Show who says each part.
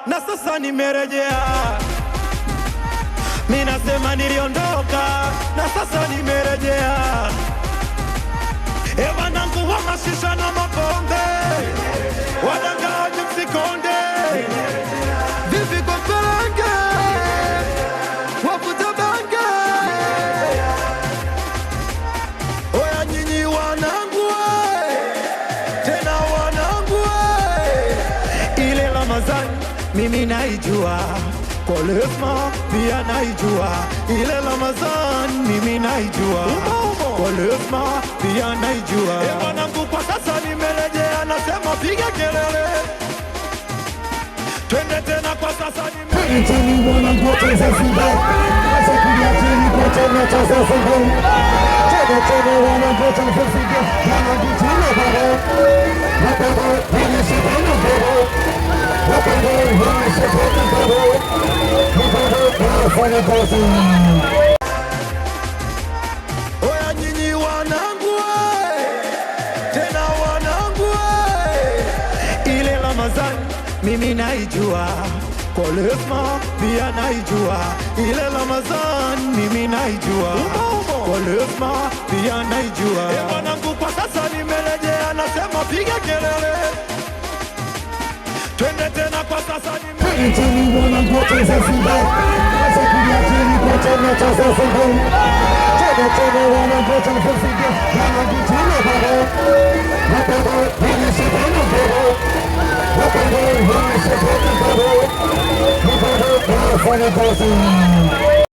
Speaker 1: Na sasa nimerejea, mimi nasema niliondoka na sasa nimerejea. Wanangu wa mashisha na mapombe, wadangaji msikonde, vipi kwa pelenge, wafuta bange. Oya nyinyi wanangu, tena wanangu, ile Ramadhani mimi naijua, Kolesma pia naijua, ile Ramadhani mimi naijua, Kolesma pia naijua. Wanangu kwa sasa nimerejea, nasema piga kelele, twende tena kwa sasa oya nyinyi wanangu, tena wanangu, ile Ramadhani mimi naijua, Kolesma pia naijua, ile Ramadhani mimi naijua, Kolesma pia naijua. Wanangu kwa sasa nimerejea, nasema piga kelele, twende tena kwa sasa
Speaker 2: Funny person.